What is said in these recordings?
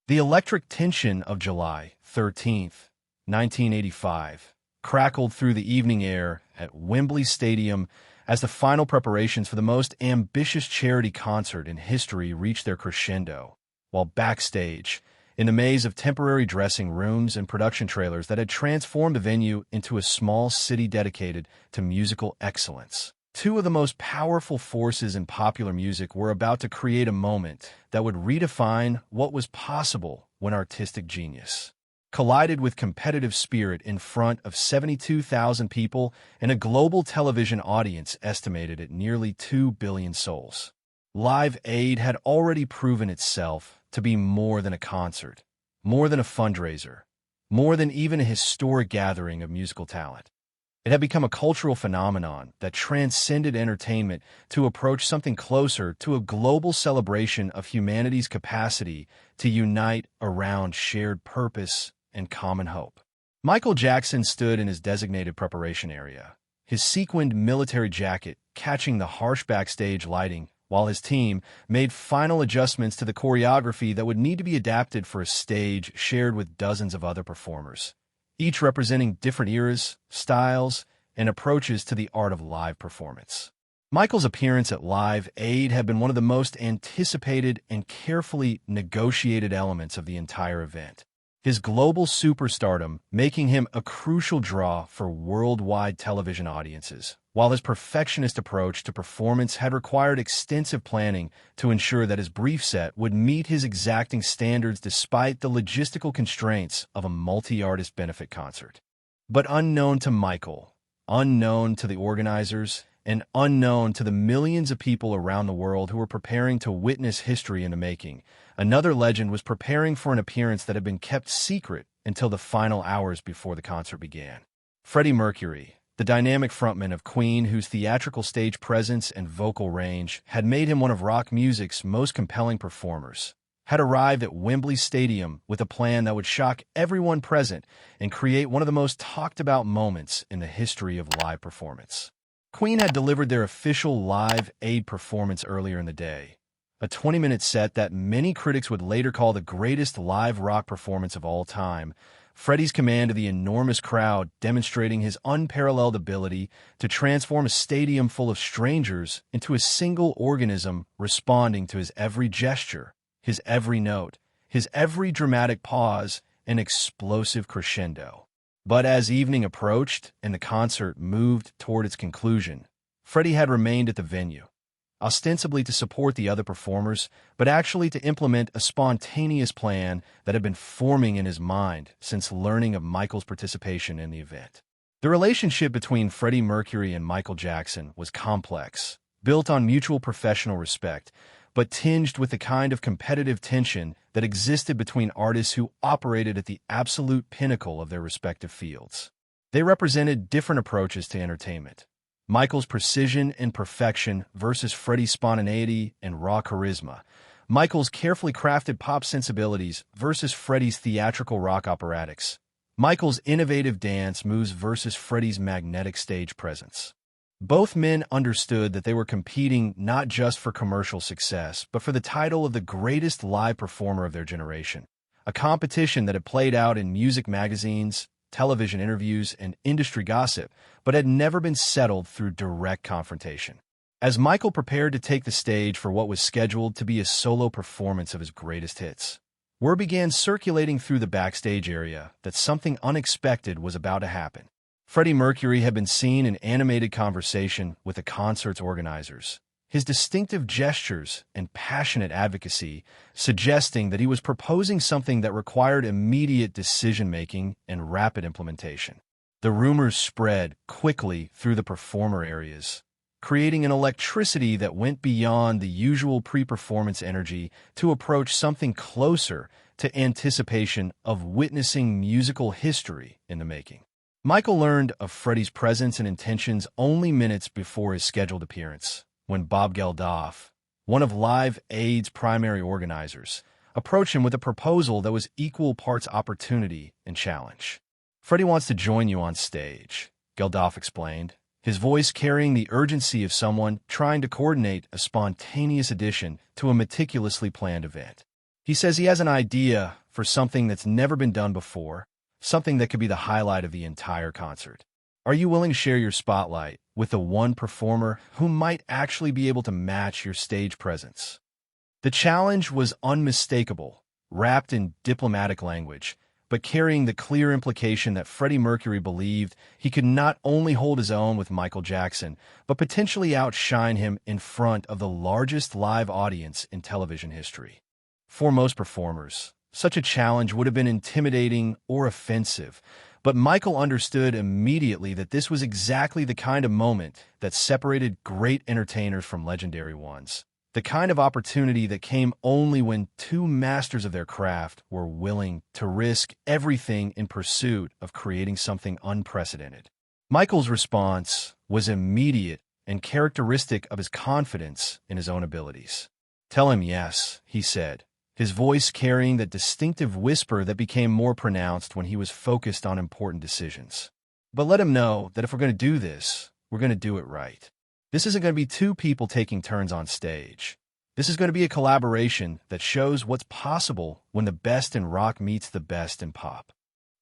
The electric tension of July 13th, 1985, crackled through the evening air at Wembley Stadium as the final preparations for the most ambitious charity concert in history reached their crescendo, while backstage, in the maze of temporary dressing rooms and production trailers that had transformed the venue into a small city dedicated to musical excellence. Two of the most powerful forces in popular music were about to create a moment that would redefine what was possible when artistic genius collided with competitive spirit in front of 72,000 people and a global television audience estimated at nearly 2 billion souls. Live Aid had already proven itself to be more than a concert, more than a fundraiser, more than even a historic gathering of musical talent. It had become a cultural phenomenon that transcended entertainment to approach something closer to a global celebration of humanity's capacity to unite around shared purpose and common hope. Michael Jackson stood in his designated preparation area, his sequined military jacket catching the harsh backstage lighting, while his team made final adjustments to the choreography that would need to be adapted for a stage shared with dozens of other performers, each representing different eras, styles, and approaches to the art of live performance. Michael's appearance at Live Aid had been one of the most anticipated and carefully negotiated elements of the entire event, his global superstardom making him a crucial draw for worldwide television audiences, while his perfectionist approach to performance had required extensive planning to ensure that his brief set would meet his exacting standards despite the logistical constraints of a multi-artist benefit concert. But unknown to Michael, unknown to the organizers, and unknown to the millions of people around the world who were preparing to witness history in the making, another legend was preparing for an appearance that had been kept secret until the final hours before the concert began. Freddie Mercury, the dynamic frontman of Queen, whose theatrical stage presence and vocal range had made him one of rock music's most compelling performers, had arrived at Wembley Stadium with a plan that would shock everyone present and create one of the most talked-about moments in the history of live performance. Queen had delivered their official Live Aid performance earlier in the day, a 20-minute set that many critics would later call the greatest live rock performance of all time. Freddie's command of the enormous crowd demonstrating his unparalleled ability to transform a stadium full of strangers into a single organism responding to his every gesture, his every note, his every dramatic pause, and explosive crescendo. But as evening approached and the concert moved toward its conclusion, Freddie had remained at the venue, ostensibly to support the other performers, but actually to implement a spontaneous plan that had been forming in his mind since learning of Michael's participation in the event. The relationship between Freddie Mercury and Michael Jackson was complex, built on mutual professional respect, but tinged with the kind of competitive tension that existed between artists who operated at the absolute pinnacle of their respective fields. They represented different approaches to entertainment. Michael's precision and perfection versus Freddie's spontaneity and raw charisma. Michael's carefully crafted pop sensibilities versus Freddie's theatrical rock operatics. Michael's innovative dance moves versus Freddie's magnetic stage presence. Both men understood that they were competing not just for commercial success, but for the title of the greatest live performer of their generation, a competition that had played out in music magazines, television interviews, and industry gossip, but had never been settled through direct confrontation. As Michael prepared to take the stage for what was scheduled to be a solo performance of his greatest hits, word began circulating through the backstage area that something unexpected was about to happen. Freddie Mercury had been seen in animated conversation with the concert's organizers, his distinctive gestures and passionate advocacy suggesting that he was proposing something that required immediate decision-making and rapid implementation. The rumors spread quickly through the performer areas, creating an electricity that went beyond the usual pre-performance energy to approach something closer to anticipation of witnessing musical history in the making. Michael learned of Freddie's presence and intentions only minutes before his scheduled appearance, when Bob Geldof, one of Live Aid's primary organizers, approached him with a proposal that was equal parts opportunity and challenge. "Freddie wants to join you on stage," Geldof explained, his voice carrying the urgency of someone trying to coordinate a spontaneous addition to a meticulously planned event. He says he has an idea for something that's never been done before, something that could be the highlight of the entire concert. Are you willing to share your spotlight with the one performer who might actually be able to match your stage presence? The challenge was unmistakable, wrapped in diplomatic language, but carrying the clear implication that Freddie Mercury believed he could not only hold his own with Michael Jackson, but potentially outshine him in front of the largest live audience in television history. For most performers, such a challenge would have been intimidating or offensive, but Michael understood immediately that this was exactly the kind of moment that separated great entertainers from legendary ones. The kind of opportunity that came only when two masters of their craft were willing to risk everything in pursuit of creating something unprecedented. Michael's response was immediate and characteristic of his confidence in his own abilities. "Tell him yes," he said, his voice carrying that distinctive whisper that became more pronounced when he was focused on important decisions. "But let him know that if we're going to do this, we're going to do it right. This isn't going to be two people taking turns on stage. This is going to be a collaboration that shows what's possible when the best in rock meets the best in pop."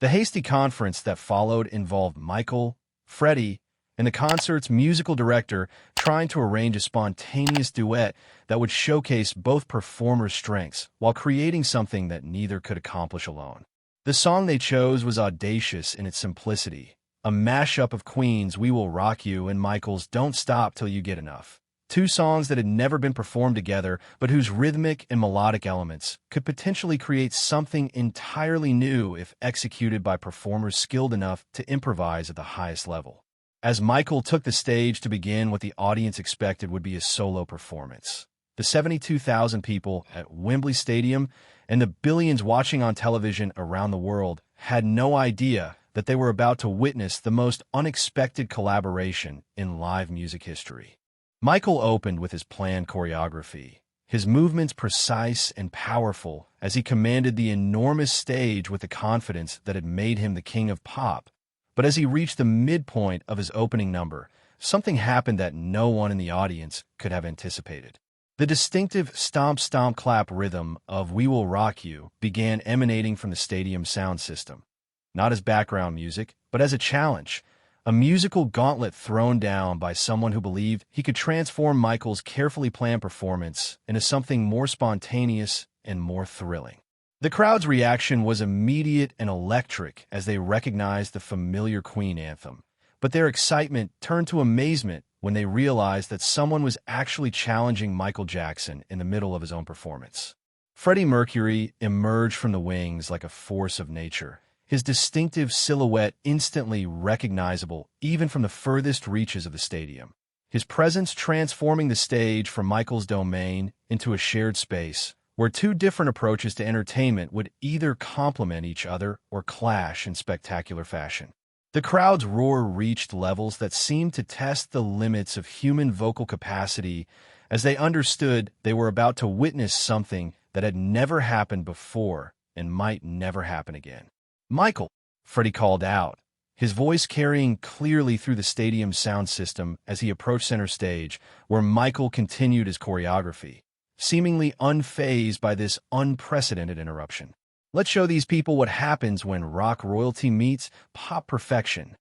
The hasty conference that followed involved Michael, Freddie, and the concert's musical director trying to arrange a spontaneous duet that would showcase both performers' strengths while creating something that neither could accomplish alone. The song they chose was audacious in its simplicity, a mashup of Queen's "We Will Rock You" and Michael's "Don't Stop Till You Get Enough." Two songs that had never been performed together, but whose rhythmic and melodic elements could potentially create something entirely new if executed by performers skilled enough to improvise at the highest level. As Michael took the stage to begin what the audience expected would be a solo performance, the 72,000 people at Wembley Stadium and the billions watching on television around the world had no idea that they were about to witness the most unexpected collaboration in live music history. Michael opened with his planned choreography, his movements precise and powerful as he commanded the enormous stage with the confidence that had made him the king of pop. But as he reached the midpoint of his opening number, something happened that no one in the audience could have anticipated. The distinctive stomp-stomp-clap rhythm of "We Will Rock You" began emanating from the stadium sound system, not as background music, but as a challenge, a musical gauntlet thrown down by someone who believed he could transform Michael's carefully planned performance into something more spontaneous and more thrilling. The crowd's reaction was immediate and electric as they recognized the familiar Queen anthem, but their excitement turned to amazement when they realized that someone was actually challenging Michael Jackson in the middle of his own performance. Freddie Mercury emerged from the wings like a force of nature, his distinctive silhouette instantly recognizable even from the furthest reaches of the stadium. His presence transforming the stage from Michael's domain into a shared space where two different approaches to entertainment would either complement each other or clash in spectacular fashion. The crowd's roar reached levels that seemed to test the limits of human vocal capacity as they understood they were about to witness something that had never happened before and might never happen again. "Michael," Freddie called out, his voice carrying clearly through the stadium's sound system as he approached center stage, where Michael continued his choreography, seemingly unfazed by this unprecedented interruption. "Let's show these people what happens when rock royalty meets pop perfection."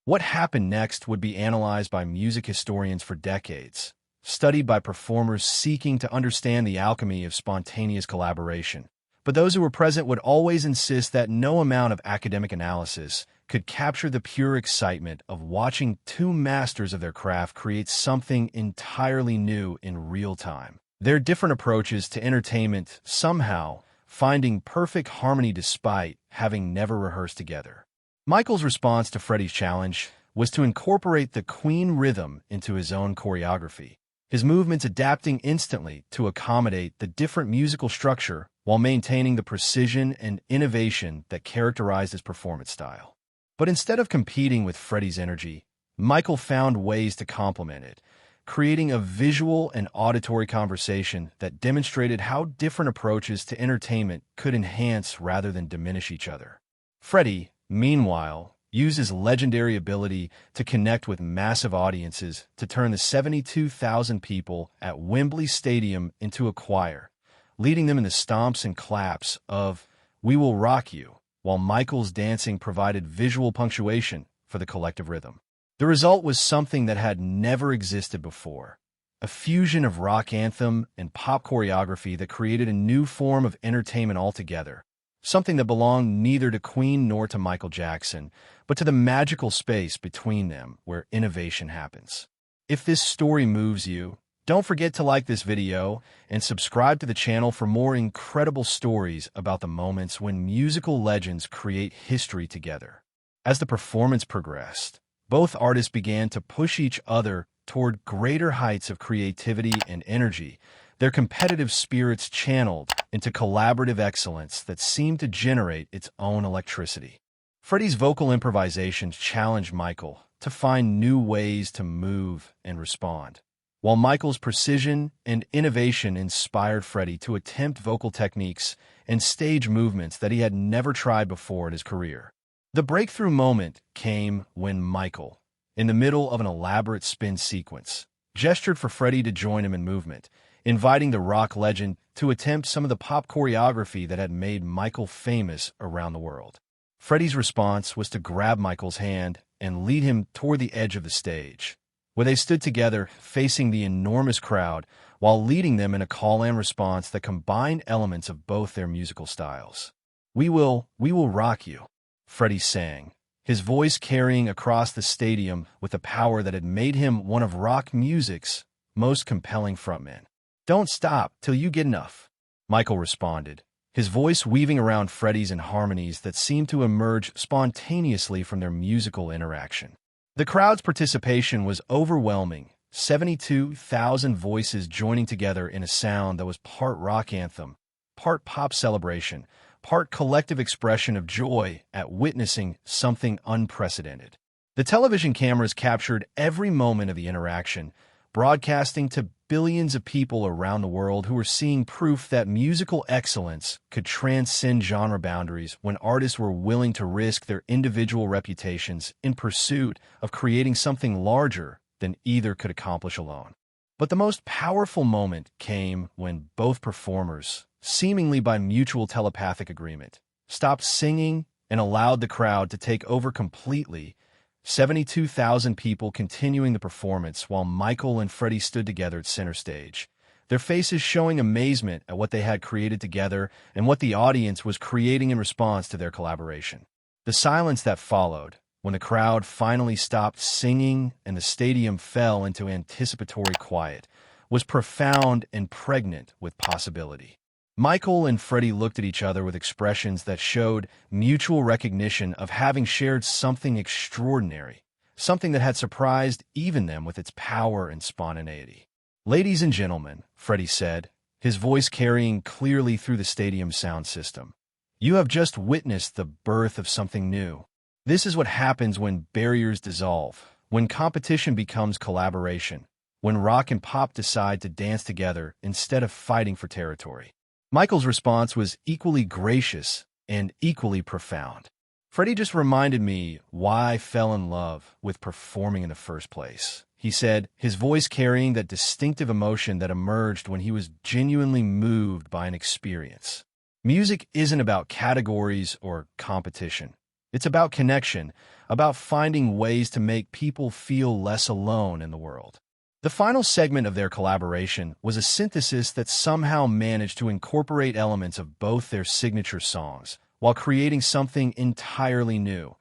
What happened next would be analyzed by music historians for decades, studied by performers seeking to understand the alchemy of spontaneous collaboration. But those who were present would always insist that no amount of academic analysis could capture the pure excitement of watching two masters of their craft create something entirely new in real time. Their different approaches to entertainment somehow finding perfect harmony despite having never rehearsed together. Michael's response to Freddie's challenge was to incorporate the Queen rhythm into his own choreography, his movements adapting instantly to accommodate the different musical structure while maintaining the precision and innovation that characterized his performance style. But instead of competing with Freddie's energy, Michael found ways to complement it, creating a visual and auditory conversation that demonstrated how different approaches to entertainment could enhance rather than diminish each other. Freddie, meanwhile, used his legendary ability to connect with massive audiences to turn the 72,000 people at Wembley Stadium into a choir, leading them in the stomps and claps of "We Will Rock You," while Michael's dancing provided visual punctuation for the collective rhythm. The result was something that had never existed before, a fusion of rock anthem and pop choreography that created a new form of entertainment altogether, something that belonged neither to Queen nor to Michael Jackson, but to the magical space between them where innovation happens. If this story moves you, don't forget to like this video and subscribe to the channel for more incredible stories about the moments when musical legends create history together. As the performance progressed, both artists began to push each other toward greater heights of creativity and energy, their competitive spirits channeled into collaborative excellence that seemed to generate its own electricity. Freddie's vocal improvisations challenged Michael to find new ways to move and respond, while Michael's precision and innovation inspired Freddie to attempt vocal techniques and stage movements that he had never tried before in his career. The breakthrough moment came when Michael, in the middle of an elaborate spin sequence, gestured for Freddie to join him in movement, inviting the rock legend to attempt some of the pop choreography that had made Michael famous around the world. Freddie's response was to grab Michael's hand and lead him toward the edge of the stage, where they stood together facing the enormous crowd while leading them in a call and response that combined elements of both their musical styles. We will rock you," Freddie sang, his voice carrying across the stadium with a power that had made him one of rock music's most compelling frontmen. "Don't stop till you get enough," Michael responded, his voice weaving around Freddie's in harmonies that seemed to emerge spontaneously from their musical interaction. The crowd's participation was overwhelming, 72,000 voices joining together in a sound that was part rock anthem, part pop celebration, part collective expression of joy at witnessing something unprecedented. The television cameras captured every moment of the interaction, broadcasting to billions of people around the world who were seeing proof that musical excellence could transcend genre boundaries when artists were willing to risk their individual reputations in pursuit of creating something larger than either could accomplish alone. But the most powerful moment came when both performers, seemingly by mutual telepathic agreement, stopped singing and allowed the crowd to take over completely, 72,000 people continuing the performance while Michael and Freddie stood together at center stage, their faces showing amazement at what they had created together and what the audience was creating in response to their collaboration. The silence that followed, when the crowd finally stopped singing and the stadium fell into anticipatory quiet, was profound and pregnant with possibility. Michael and Freddie looked at each other with expressions that showed mutual recognition of having shared something extraordinary, something that had surprised even them with its power and spontaneity. "Ladies and gentlemen," Freddie said, his voice carrying clearly through the stadium sound system, "you have just witnessed the birth of something new. This is what happens when barriers dissolve, when competition becomes collaboration, when rock and pop decide to dance together instead of fighting for territory." Michael's response was equally gracious and equally profound. "Freddie just reminded me why I fell in love with performing in the first place," he said, his voice carrying that distinctive emotion that emerged when he was genuinely moved by an experience. Music isn't about categories or competition. It's about connection, about finding ways to make people feel less alone in the world. The final segment of their collaboration was a synthesis that somehow managed to incorporate elements of both their signature songs, while creating something entirely new,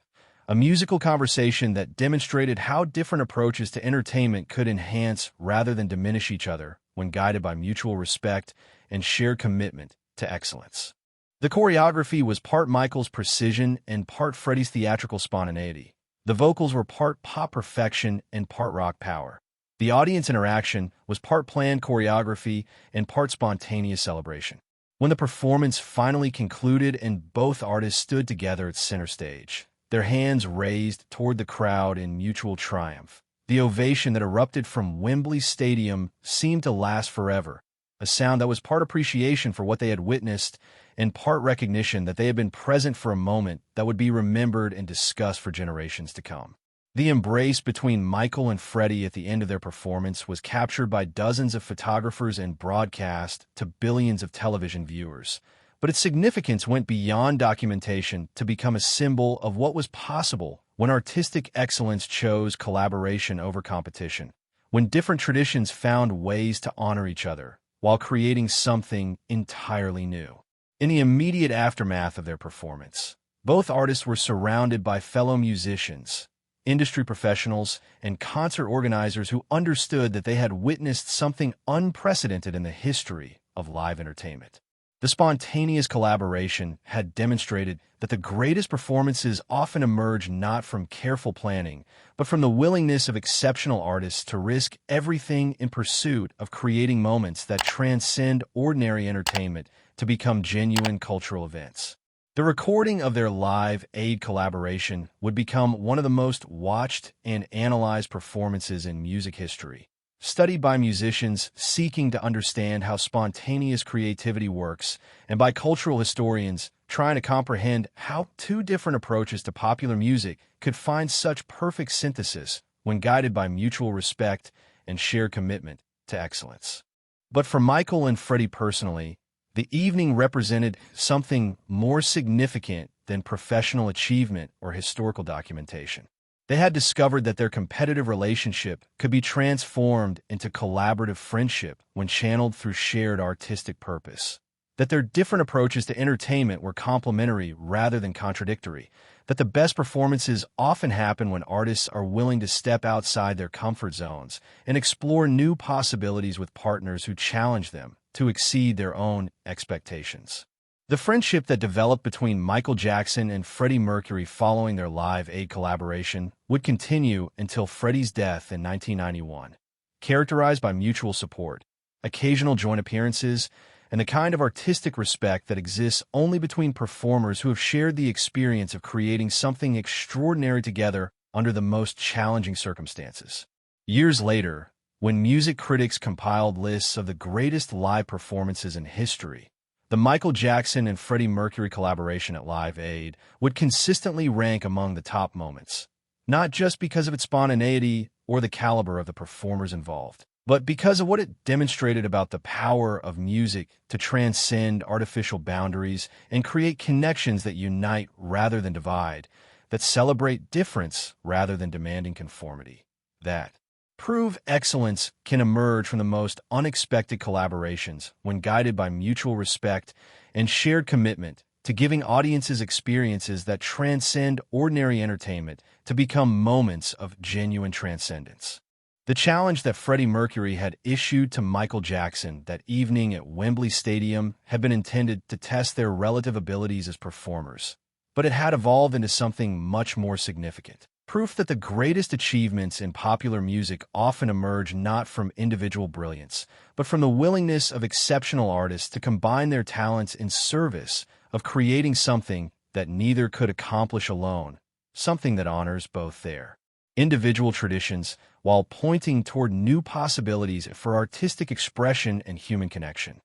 a musical conversation that demonstrated how different approaches to entertainment could enhance rather than diminish each other when guided by mutual respect and shared commitment to excellence. The choreography was part Michael's precision and part Freddie's theatrical spontaneity. The vocals were part pop perfection and part rock power. The audience interaction was part planned choreography and part spontaneous celebration. When the performance finally concluded and both artists stood together at center stage, their hands raised toward the crowd in mutual triumph, the ovation that erupted from Wembley Stadium seemed to last forever, a sound that was part appreciation for what they had witnessed and part recognition that they had been present for a moment that would be remembered and discussed for generations to come. The embrace between Michael and Freddie at the end of their performance was captured by dozens of photographers and broadcast to billions of television viewers. But its significance went beyond documentation to become a symbol of what was possible when artistic excellence chose collaboration over competition, when different traditions found ways to honor each other while creating something entirely new. In the immediate aftermath of their performance, both artists were surrounded by fellow musicians, industry professionals, and concert organizers who understood that they had witnessed something unprecedented in the history of live entertainment. The spontaneous collaboration had demonstrated that the greatest performances often emerge not from careful planning, but from the willingness of exceptional artists to risk everything in pursuit of creating moments that transcend ordinary entertainment to become genuine cultural events. The recording of their Live Aid collaboration would become one of the most watched and analyzed performances in music history, studied by musicians seeking to understand how spontaneous creativity works, and by cultural historians trying to comprehend how two different approaches to popular music could find such perfect synthesis when guided by mutual respect and shared commitment to excellence. But for Michael and Freddie personally, the evening represented something more significant than professional achievement or historical documentation. They had discovered that their competitive relationship could be transformed into collaborative friendship when channeled through shared artistic purpose. That their different approaches to entertainment were complementary rather than contradictory. That the best performances often happen when artists are willing to step outside their comfort zones and explore new possibilities with partners who challenge them to exceed their own expectations. The friendship that developed between Michael Jackson and Freddie Mercury following their Live Aid collaboration would continue until Freddie's death in 1991, characterized by mutual support, occasional joint appearances, and the kind of artistic respect that exists only between performers who have shared the experience of creating something extraordinary together under the most challenging circumstances. Years later, when music critics compiled lists of the greatest live performances in history, the Michael Jackson and Freddie Mercury collaboration at Live Aid would consistently rank among the top moments, not just because of its spontaneity or the caliber of the performers involved, but because of what it demonstrated about the power of music to transcend artificial boundaries and create connections that unite rather than divide, that celebrate difference rather than demanding conformity, that prove excellence can emerge from the most unexpected collaborations when guided by mutual respect and shared commitment to giving audiences experiences that transcend ordinary entertainment to become moments of genuine transcendence. The challenge that Freddie Mercury had issued to Michael Jackson that evening at Wembley Stadium had been intended to test their relative abilities as performers, but it had evolved into something much more significant. Proof that the greatest achievements in popular music often emerge not from individual brilliance, but from the willingness of exceptional artists to combine their talents in service of creating something that neither could accomplish alone, something that honors both their individual traditions while pointing toward new possibilities for artistic expression and human connection.